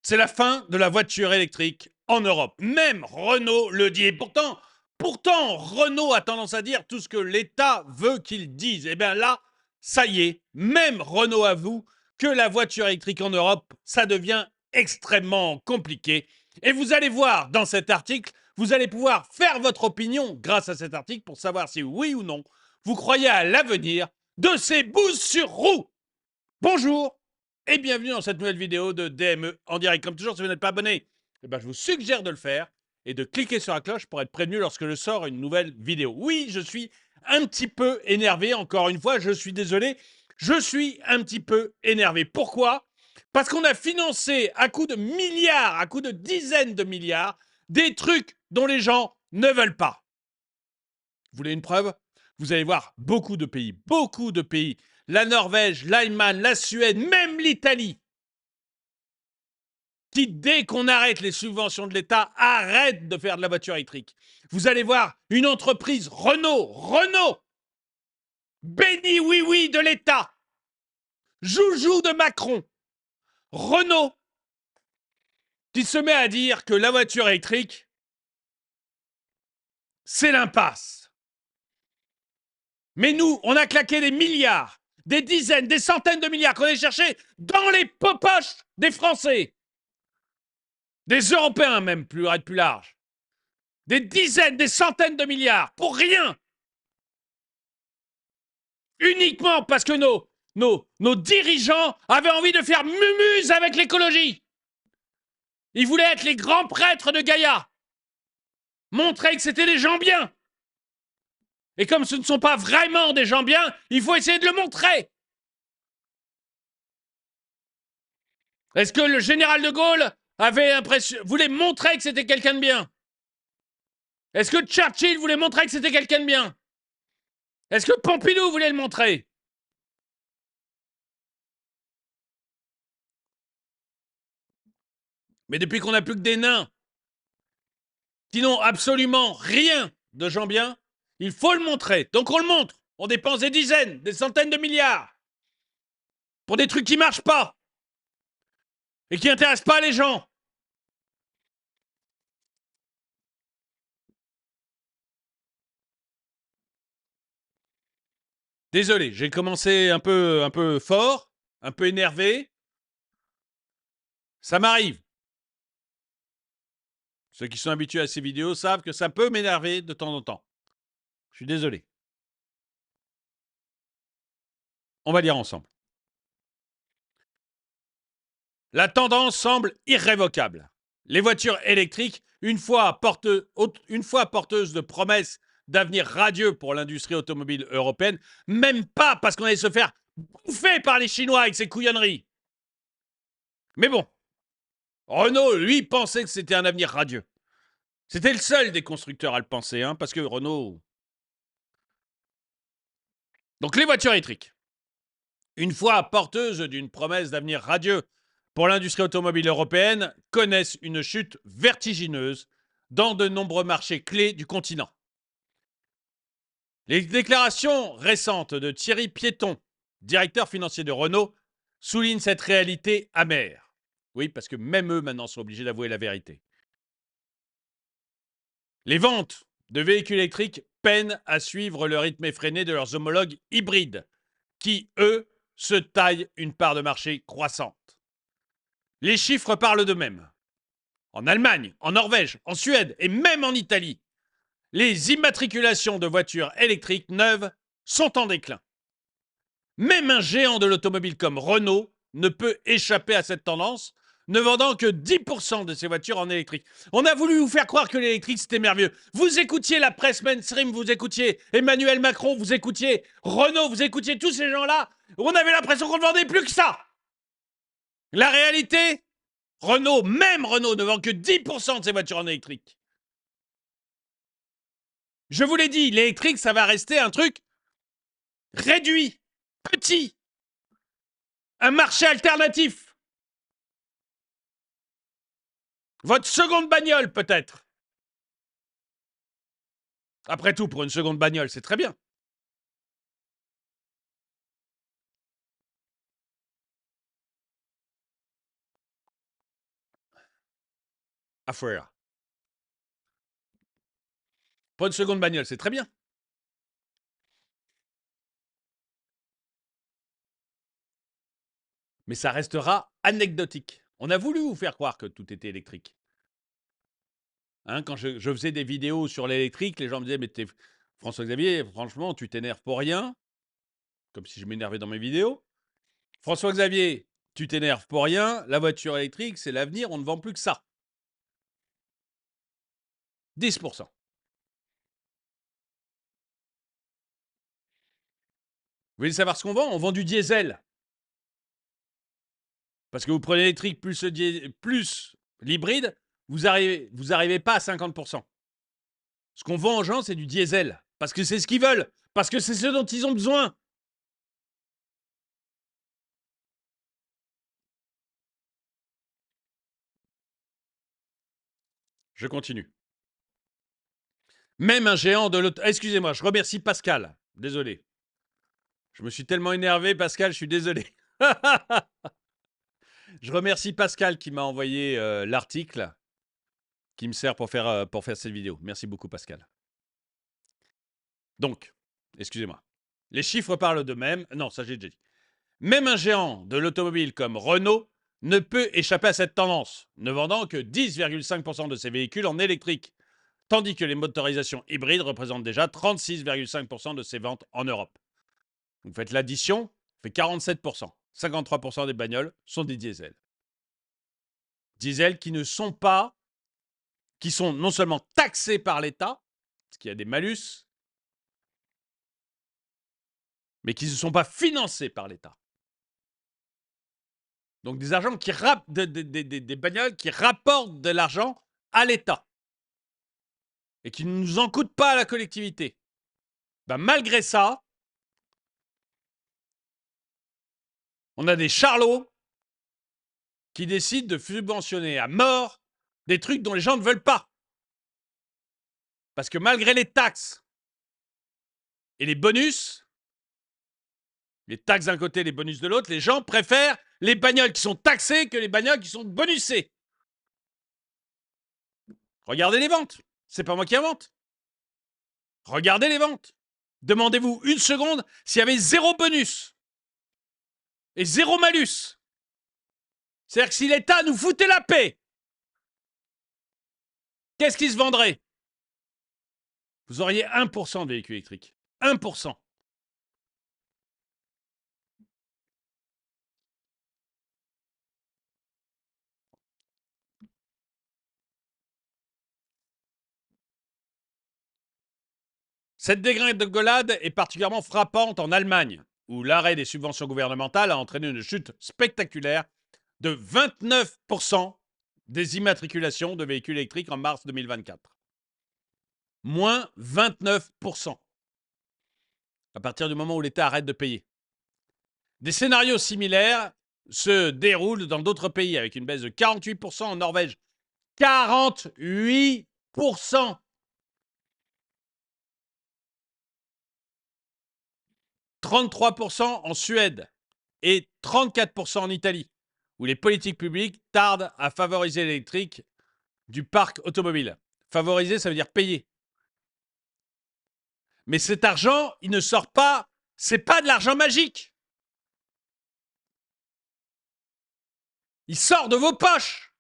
C'est la fin de la voiture électrique en Europe. Même Renault le dit. Et pourtant, Renault a tendance à dire tout ce que l'État veut qu'il dise. Et bien là, ça y est, même Renault avoue que la voiture électrique en Europe, ça devient extrêmement compliqué. Et vous allez voir dans cet article, vous allez pouvoir faire votre opinion grâce à cet article pour savoir si oui ou non vous croyez à l'avenir de ces bouses sur roues. Bonjour et bienvenue dans cette nouvelle vidéo de DME en direct. Comme toujours, si vous n'êtes pas abonné, je vous suggère de le faire et de cliquer sur la cloche pour être prévenu lorsque je sors une nouvelle vidéo. Oui, je suis un petit peu énervé, encore une fois, je suis désolé, je suis un petit peu énervé. Pourquoi ? Parce qu'on a financé à coups de milliards, à coups de dizaines de milliards, des trucs dont les gens ne veulent pas. Vous voulez une preuve ? Vous allez voir beaucoup de pays, la Norvège, l'Allemagne, la Suède, même l'Italie, qui, dès qu'on arrête les subventions de l'État, arrête de faire de la voiture électrique. Vous allez voir une entreprise, Renault, béni oui de l'État, joujou de Macron, Renault, qui se met à dire que la voiture électrique, c'est l'impasse. Mais nous, on a claqué des milliards, des dizaines, des centaines de milliards qu'on a cherchés dans les poches des Français. Des Européens même, plus large. Des dizaines, des centaines de milliards, pour rien. Uniquement parce que nos dirigeants avaient envie de faire mumuse avec l'écologie. Ils voulaient être les grands prêtres de Gaïa. Montrer que c'était des gens bien. Et comme ce ne sont pas vraiment des gens bien, il faut essayer de le montrer. Est-ce que le général de Gaulle voulait montrer que c'était quelqu'un de bien? Est-ce que Churchill voulait montrer que c'était quelqu'un de bien? Est-ce que Pompidou voulait le montrer? Mais depuis qu'on n'a plus que des nains qui n'ont absolument rien de gens bien, il faut le montrer. Donc on le montre. On dépense des dizaines, des centaines de milliards pour des trucs qui ne marchent pas et qui n'intéressent pas les gens. Désolé, j'ai commencé un peu fort, un peu énervé. Ça m'arrive. Ceux qui sont habitués à ces vidéos savent que ça peut m'énerver de temps en temps. Je suis désolé. On va lire ensemble. La tendance semble irrévocable. Les voitures électriques, une fois porteuses de promesses d'avenir radieux pour l'industrie automobile européenne, même pas parce qu'on allait se faire bouffer par les Chinois avec ces couillonneries. Mais bon, Renault, lui, pensait que c'était un avenir radieux. C'était le seul des constructeurs à le penser, parce que Renault... Donc les voitures électriques, une fois porteuses d'une promesse d'avenir radieux pour l'industrie automobile européenne, connaissent une chute vertigineuse dans de nombreux marchés clés du continent. Les déclarations récentes de Thierry Piéton, directeur financier de Renault, soulignent cette réalité amère. Oui, parce que même eux, maintenant, sont obligés d'avouer la vérité. Les ventes de véhicules électriques peinent à suivre le rythme effréné de leurs homologues hybrides, qui, eux, se taillent une part de marché croissante. Les chiffres parlent d'eux-mêmes. En Allemagne, en Norvège, en Suède et même en Italie, les immatriculations de voitures électriques neuves sont en déclin. Même un géant de l'automobile comme Renault ne peut échapper à cette tendance, ne vendant que 10% de ses voitures en électrique. On a voulu vous faire croire que l'électrique c'était merveilleux. Vous écoutiez la presse mainstream, vous écoutiez Emmanuel Macron, vous écoutiez Renault, vous écoutiez tous ces gens-là. On avait l'impression qu'on ne vendait plus que ça. La réalité, même Renault ne vend que 10% de ses voitures en électrique. Je vous l'ai dit, l'électrique, ça va rester un truc réduit, petit, un marché alternatif. Votre seconde bagnole, peut-être. Après tout, pour une seconde bagnole, c'est très bien. afuera. Pas une seconde bagnole, c'est très bien. Mais ça restera anecdotique. On a voulu vous faire croire que tout était électrique. Hein, quand je faisais des vidéos sur l'électrique, les gens me disaient, mais François-Xavier, franchement, tu t'énerves pour rien. Comme si je m'énervais dans mes vidéos. François-Xavier, tu t'énerves pour rien. La voiture électrique, c'est l'avenir. On ne vend plus que ça. 10%. Vous voulez savoir ce qu'on vend? On vend du diesel. Parce que vous prenez l'électrique plus l'hybride, vous arrivez pas à 50%. Ce qu'on vend aux gens, c'est du diesel. Parce que c'est ce qu'ils veulent. Parce que c'est ce dont ils ont besoin. Je continue. Même un géant de l'auto... Excusez-moi, je remercie Pascal. Désolé. Je me suis tellement énervé, Pascal, je suis désolé. Je remercie Pascal qui m'a envoyé l'article qui me sert pour faire cette vidéo. Merci beaucoup, Pascal. Donc, excusez-moi. Les chiffres parlent d'eux-mêmes. Non, ça j'ai déjà dit. Même un géant de l'automobile comme Renault ne peut échapper à cette tendance, ne vendant que 10,5% de ses véhicules en électrique, tandis que les motorisations hybrides représentent déjà 36,5% de ses ventes en Europe. Vous faites l'addition, ça fait 47%. 53% des bagnoles sont des diesels. Diesels qui sont non seulement taxés par l'État, parce qu'il y a des malus, mais qui ne sont pas financés par l'État. Donc des bagnoles qui rapportent de l'argent à l'État et qui ne nous en coûtent pas à la collectivité. Ben, malgré ça, on a des charlots qui décident de subventionner à mort des trucs dont les gens ne veulent pas. Parce que malgré les taxes et les bonus, les taxes d'un côté, les bonus de l'autre, les gens préfèrent les bagnoles qui sont taxées que les bagnoles qui sont bonusées. Regardez les ventes. C'est pas moi qui invente. Regardez les ventes. Demandez-vous une seconde s'il y avait 0 bonus et 0 malus. C'est-à-dire que si l'État nous foutait la paix, qu'est-ce qui se vendrait? Vous auriez 1% de véhicules électriques. 1%. Cette dégringolade est particulièrement frappante en Allemagne, où l'arrêt des subventions gouvernementales a entraîné une chute spectaculaire de 29% des immatriculations de véhicules électriques en mars 2024. Moins 29%. À partir du moment où l'État arrête de payer. Des scénarios similaires se déroulent dans d'autres pays, avec une baisse de 48% en Norvège. 48%. 33% en Suède et 34% en Italie, où les politiques publiques tardent à favoriser l'électrique du parc automobile. Favoriser, ça veut dire payer. Mais cet argent, il ne sort pas, c'est pas de l'argent magique. Il sort de vos poches.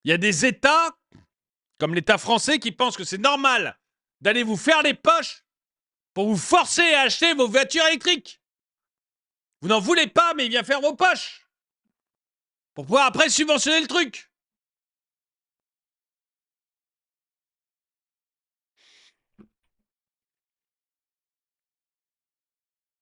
Il y a des États, comme l'État français, qui pensent que c'est normal d'aller vous faire les poches pour vous forcer à acheter vos voitures électriques. Vous n'en voulez pas, mais il vient faire vos poches. Pour pouvoir après subventionner le truc.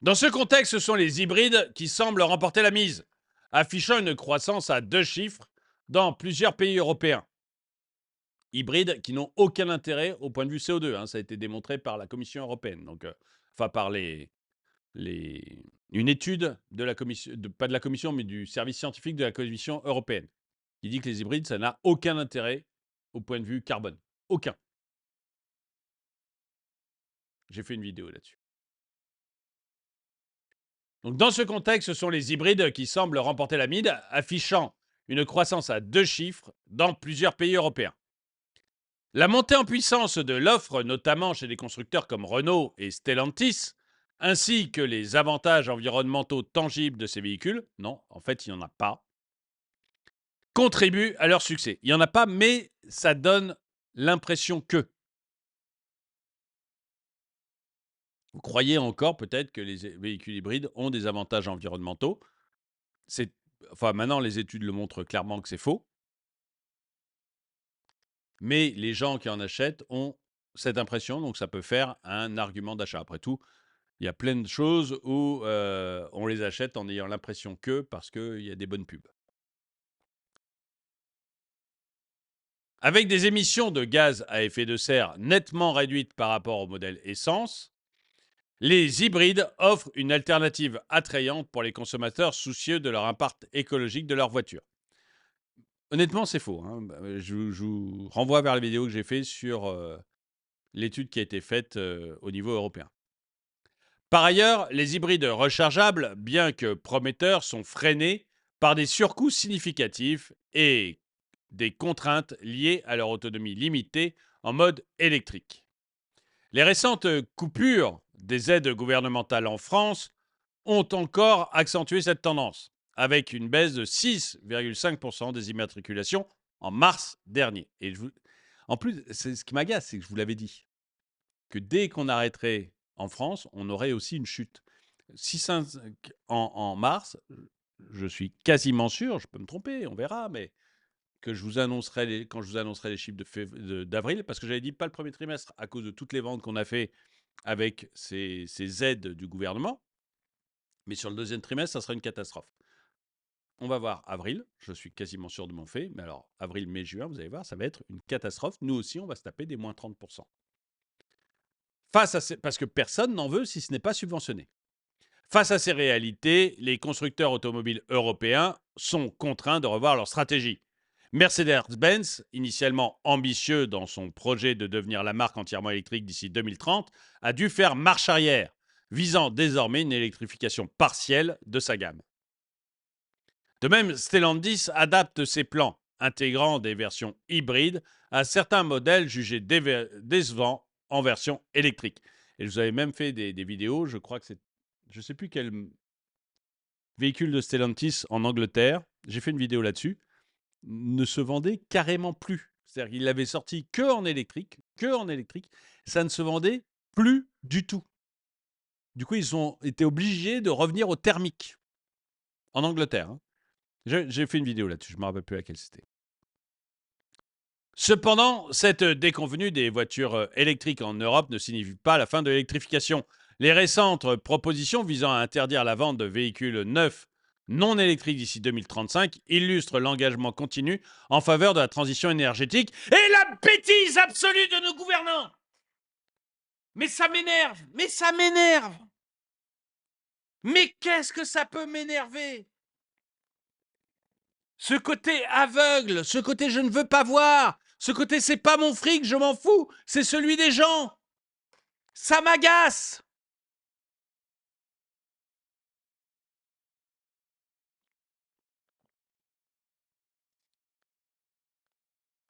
Dans ce contexte, ce sont les hybrides qui semblent remporter la mise, affichant une croissance à 2 chiffres dans plusieurs pays européens. Hybrides qui n'ont aucun intérêt au point de vue CO2, hein, ça a été démontré par la Commission européenne, donc, enfin par une étude de la commission, pas de la Commission, mais du service scientifique de la Commission européenne, qui dit que les hybrides, ça n'a aucun intérêt au point de vue carbone. Aucun. J'ai fait une vidéo là-dessus. Donc dans ce contexte, ce sont les hybrides qui semblent remporter la mise, affichant une croissance à 2 chiffres dans plusieurs pays européens. La montée en puissance de l'offre, notamment chez des constructeurs comme Renault et Stellantis, ainsi que les avantages environnementaux tangibles de ces véhicules, non, en fait, il n'y en a pas, contribuent à leur succès. Il n'y en a pas, mais ça donne l'impression que. Vous croyez encore peut-être que les véhicules hybrides ont des avantages environnementaux. Maintenant, les études le montrent clairement que c'est faux. Mais les gens qui en achètent ont cette impression, donc ça peut faire un argument d'achat. Après tout, il y a plein de choses où on les achète en ayant l'impression que parce qu'il y a des bonnes pubs. Avec des émissions de gaz à effet de serre nettement réduites par rapport au modèle essence, les hybrides offrent une alternative attrayante pour les consommateurs soucieux de leur impact écologique de leur voiture. Honnêtement, c'est faux. Je vous renvoie vers la vidéo que j'ai faite sur l'étude qui a été faite au niveau européen. Par ailleurs, les hybrides rechargeables, bien que prometteurs, sont freinés par des surcoûts significatifs et des contraintes liées à leur autonomie limitée en mode électrique. Les récentes coupures des aides gouvernementales en France ont encore accentué cette tendance, avec une baisse de 6,5% des immatriculations en mars dernier. En plus, ce qui m'agace, c'est que je vous l'avais dit, que dès qu'on arrêterait en France, on aurait aussi une chute. 6,5 en mars, je suis quasiment sûr, je peux me tromper, on verra, mais que je vous annoncerai quand je vous annoncerai les chiffres d'avril, parce que j'avais dit pas le premier trimestre à cause de toutes les ventes qu'on a fait avec ces aides du gouvernement, mais sur le deuxième trimestre, ça sera une catastrophe. On va voir avril, je suis quasiment sûr de mon fait, mais alors avril, mai, juin, vous allez voir, ça va être une catastrophe. Nous aussi, on va se taper des moins 30%. Parce que personne n'en veut si ce n'est pas subventionné. Face à ces réalités, les constructeurs automobiles européens sont contraints de revoir leur stratégie. Mercedes-Benz, initialement ambitieux dans son projet de devenir la marque entièrement électrique d'ici 2030, a dû faire marche arrière, visant désormais une électrification partielle de sa gamme. De même, Stellantis adapte ses plans, intégrant des versions hybrides à certains modèles jugés décevants en version électrique. Et je vous avais même fait des vidéos, je crois que c'est... Je ne sais plus quel véhicule de Stellantis en Angleterre, j'ai fait une vidéo là-dessus, ne se vendait carrément plus. C'est-à-dire qu'il l'avait sorti que en électrique, ça ne se vendait plus du tout. Du coup, ils ont été obligés de revenir au thermique en Angleterre. J'ai fait une vidéo là-dessus, je ne me rappelle plus laquelle c'était. Cependant, cette déconvenue des voitures électriques en Europe ne signifie pas la fin de l'électrification. Les récentes propositions visant à interdire la vente de véhicules neufs non électriques d'ici 2035 illustrent l'engagement continu en faveur de la transition énergétique et la bêtise absolue de nos gouvernants. Mais ça m'énerve, Mais qu'est-ce que ça peut m'énerver? Ce côté aveugle, ce côté je ne veux pas voir, ce côté c'est pas mon fric, je m'en fous, c'est celui des gens. Ça m'agace.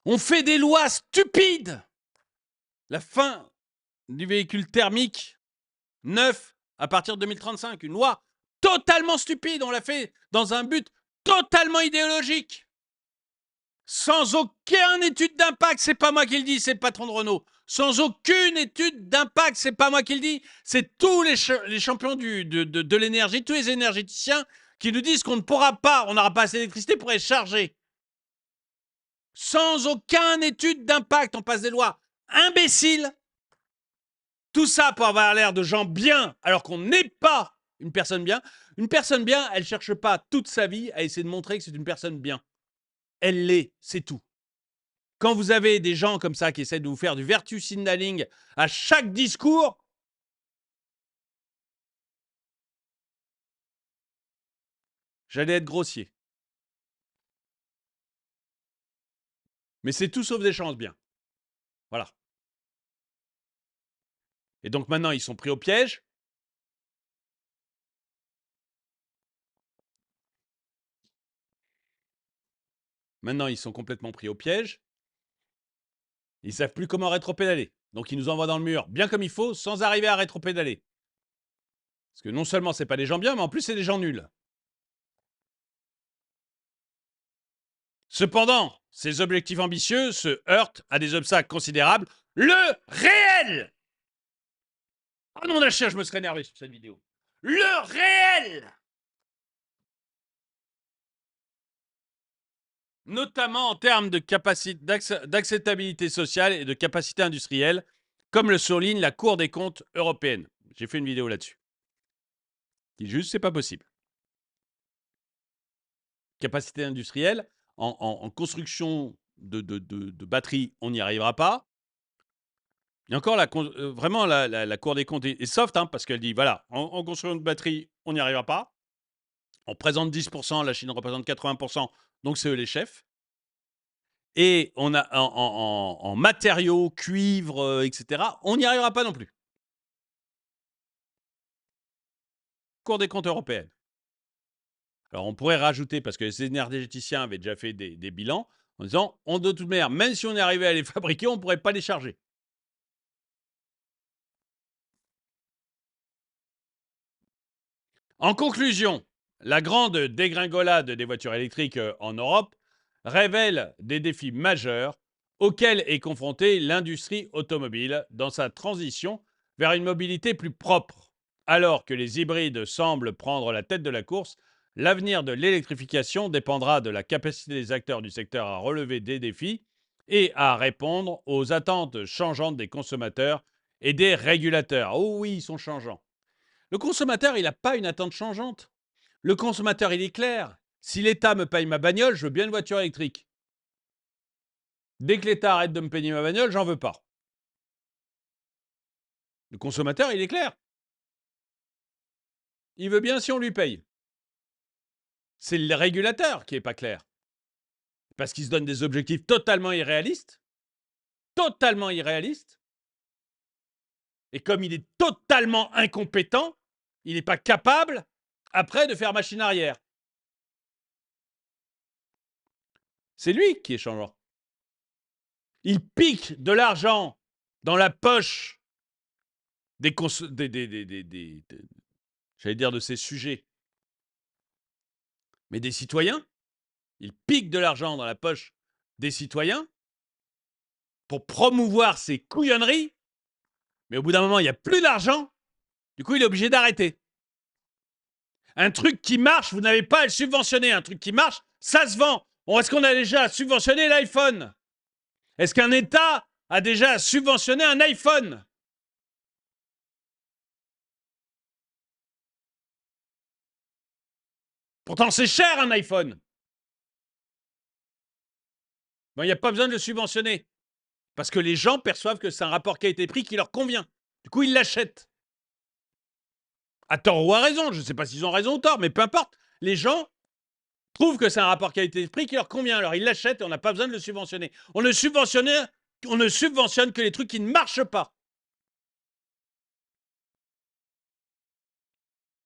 On fait des lois stupides. La fin du véhicule thermique neuf à partir de 2035, une loi totalement stupide. On l'a fait dans un but totalement idéologique. Sans aucune étude d'impact, c'est pas moi qui le dis, c'est le patron de Renault. Sans aucune étude d'impact, c'est pas moi qui le dis, c'est tous les champions de l'énergie, tous les énergéticiens qui nous disent qu'on ne pourra pas, on n'aura pas assez d'électricité pour les charger. Sans aucune étude d'impact, on passe des lois imbéciles. Tout ça pour avoir l'air de gens bien, alors qu'on n'est pas une personne bien. Une personne bien, elle ne cherche pas toute sa vie à essayer de montrer que c'est une personne bien. Elle l'est, c'est tout. Quand vous avez des gens comme ça qui essaient de vous faire du virtue signaling à chaque discours, j'allais être grossier. Mais c'est tout sauf des chances bien. Voilà. Et donc maintenant, ils sont pris au piège. Maintenant, ils sont complètement pris au piège. Ils ne savent plus comment rétropédaler. Donc, ils nous envoient dans le mur bien comme il faut, sans arriver à rétropédaler. Parce que non seulement ce n'est pas des gens bien, mais en plus, c'est des gens nuls. Cependant, ces objectifs ambitieux se heurtent à des obstacles considérables. Le réel! Oh non, la chien, je me serais énervé sur cette vidéo. Le réel! Notamment en termes de capacité d'acceptabilité sociale et de capacité industrielle, comme le souligne la Cour des comptes européenne. J'ai fait une vidéo là-dessus. Qui juste, c'est pas possible. Capacité industrielle, en construction de batteries, on n'y arrivera pas. Et encore, vraiment, la Cour des comptes est soft, hein, parce qu'elle dit, voilà, en construction de batteries, on n'y arrivera pas. On présente 10%, la Chine représente 80%, donc c'est eux les chefs. Et on a en matériaux, cuivre, etc., on n'y arrivera pas non plus. Cour des comptes européenne. Alors on pourrait rajouter, parce que les énergéticiens avaient déjà fait des bilans, en disant, de toute manière, même si on est arrivé à les fabriquer, on ne pourrait pas les charger. En conclusion, la grande dégringolade des voitures électriques en Europe révèle des défis majeurs auxquels est confrontée l'industrie automobile dans sa transition vers une mobilité plus propre. Alors que les hybrides semblent prendre la tête de la course, l'avenir de l'électrification dépendra de la capacité des acteurs du secteur à relever des défis et à répondre aux attentes changeantes des consommateurs et des régulateurs. Oh oui, ils sont changeants. Le consommateur, il n'a pas une attente changeante. Le consommateur, il est clair. Si l'État me paye ma bagnole, je veux bien une voiture électrique. Dès que l'État arrête de me payer ma bagnole, j'en veux pas. Le consommateur, il est clair. Il veut bien si on lui paye. C'est le régulateur qui n'est pas clair. Parce qu'il se donne des objectifs totalement irréalistes. Totalement irréalistes. Et comme il est totalement incompétent, il n'est pas capable, après, de faire machine arrière. C'est lui qui est changeant. Il pique de l'argent dans la poche j'allais dire de ces sujets, mais des citoyens. Il pique de l'argent dans la poche des citoyens pour promouvoir ses couillonneries, mais au bout d'un moment, il n'y a plus d'argent. Du coup, il est obligé d'arrêter. Un truc qui marche, vous n'avez pas à le subventionner. Un truc qui marche, ça se vend. Est-ce qu'on a déjà subventionné l'iPhone? Est-ce qu'un État a déjà subventionné un iPhone? Pourtant, c'est cher un iPhone. Bon, il n'y a pas besoin de le subventionner. Parce que les gens perçoivent que c'est un rapport qualité-prix qui leur convient. Du coup, ils l'achètent. À tort ou à raison, je ne sais pas s'ils ont raison ou tort, mais peu importe. Les gens trouvent que c'est un rapport qualité-prix qui leur convient. Alors ils l'achètent et on n'a pas besoin de le subventionner. On ne subventionne que les trucs qui ne marchent pas.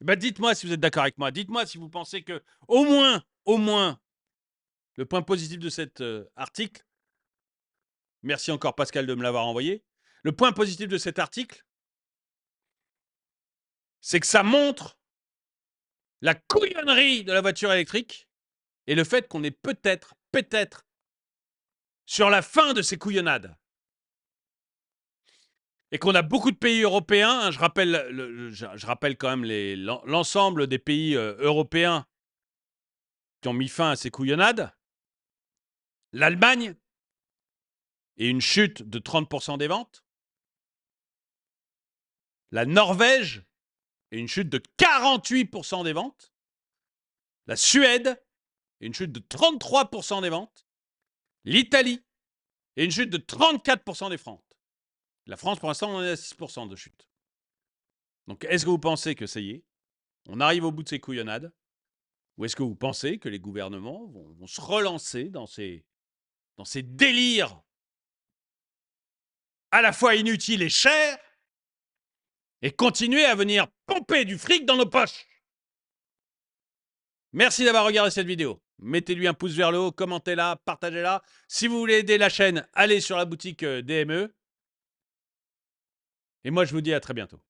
Ben dites-moi si vous êtes d'accord avec moi. Dites-moi si vous pensez que, au moins, le point positif de cet article, merci encore Pascal de me l'avoir envoyé, le point positif de cet article, c'est que ça montre la couillonnerie de la voiture électrique et le fait qu'on est peut-être, sur la fin de ces couillonnades. Et qu'on a beaucoup de pays européens, hein, je rappelle quand même l'ensemble des pays européens qui ont mis fin à ces couillonnades. L'Allemagne et une chute de 30% des ventes. La Norvège et une chute de 48% des ventes. La Suède et une chute de 33% des ventes. L'Italie et une chute de 34% des ventes. La France, pour l'instant, on est à 6% de chute. Donc, est-ce que vous pensez que ça y est, on arrive au bout de ces couillonnades? Ou est-ce que vous pensez que les gouvernements vont se relancer dans ces délires à la fois inutiles et chers et continuer à venir pomper du fric dans nos poches? Merci d'avoir regardé cette vidéo. Mettez-lui un pouce vers le haut, commentez-la, partagez-la. Si vous voulez aider la chaîne, allez sur la boutique DME. Et moi, je vous dis à très bientôt.